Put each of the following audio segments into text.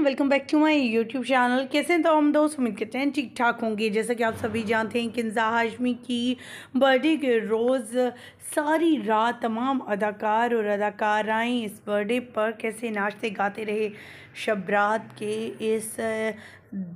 Welcome back to my YouTube channel. कैसे हैं तो हम दोस्त, उम्मीद करते हैं ठीक ठाक होंगे। जैसा कि आप सभी जानते हैं किंजा हाशमी की बर्थडे के रोज़ सारी रात तमाम अदाकार और अदाकाराएँ इस बर्थडे पर कैसे नाचते गाते रहे। शब रात के इस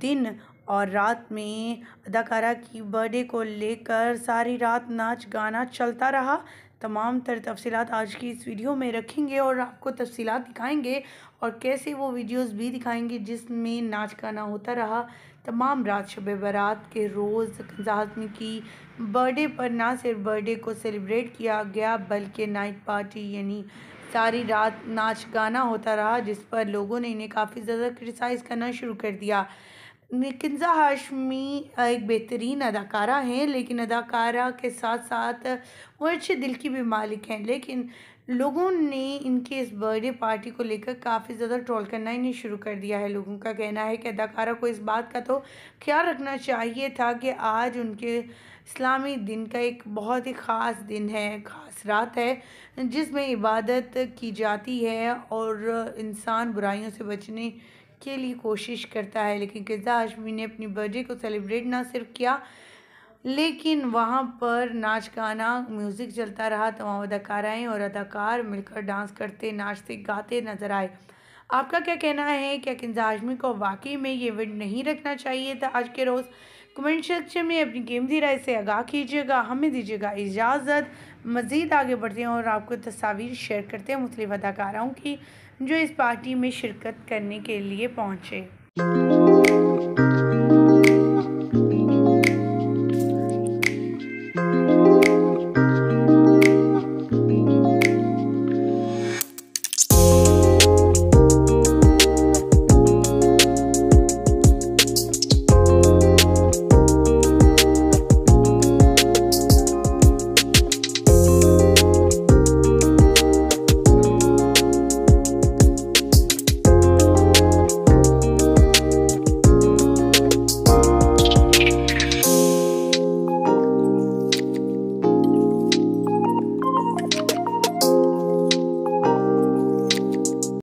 दिन और रात में अदाकारा की बर्थडे को लेकर सारी रात नाच गाना चलता रहा। तमाम तफसीलात आज की इस वीडियो में रखेंगे और आपको तफसीलात दिखाएंगे और कैसे वो वीडियोस भी दिखाएंगे जिसमें नाच गाना होता रहा तमाम रात। शब बारात के रोज़ किंजा हाशमी की बर्थडे पर ना सिर्फ बर्थडे को सेलिब्रेट किया गया बल्कि नाइट पार्टी यानी सारी रात नाच गाना होता रहा, जिस पर लोगों ने इन्हें काफ़ी ज़्यादा क्रिटिसाइज़ करना शुरू कर दिया। किंजा हाशमी एक बेहतरीन अदाकारा हैं, लेकिन अदाकारा के साथ साथ वो अच्छे दिल की भी मालिक हैं। लेकिन लोगों ने इनके इस बर्थडे पार्टी को लेकर काफ़ी ज़्यादा ट्रोल करना इन्हें शुरू कर दिया है। लोगों का कहना है कि अदाकारा को इस बात का तो ख्याल रखना चाहिए था कि आज उनके इस्लामी दिन का एक बहुत ही ख़ास दिन है, ख़ास रात है जिसमें इबादत की जाती है और इंसान बुराइयों से बचने के लिए कोशिश करता है। लेकिन किंजा हाशमी ने अपनी बर्थडे को सेलिब्रेट ना सिर्फ किया लेकिन वहाँ पर नाच गाना म्यूज़िक चलता रहा। तमाम अदाकाराएँ और अदाकार मिलकर डांस करते नाचते गाते नज़र आए। आपका क्या कहना है? क्या किंजा हाशमी को वाकई में ये इवेंट नहीं रखना चाहिए था आज के रोज़? कमेंट सेक्शन में अपनी कीमती राय से आगाह कीजिएगा। हमें दीजिएगा इजाज़त। मज़ीद आगे बढ़ते हैं और आपको तस्वीर शेयर करते हैं मुख्तलिफ़ अदाकाराओं की जो इस पार्टी में शिरकत करने के लिए पहुँचे।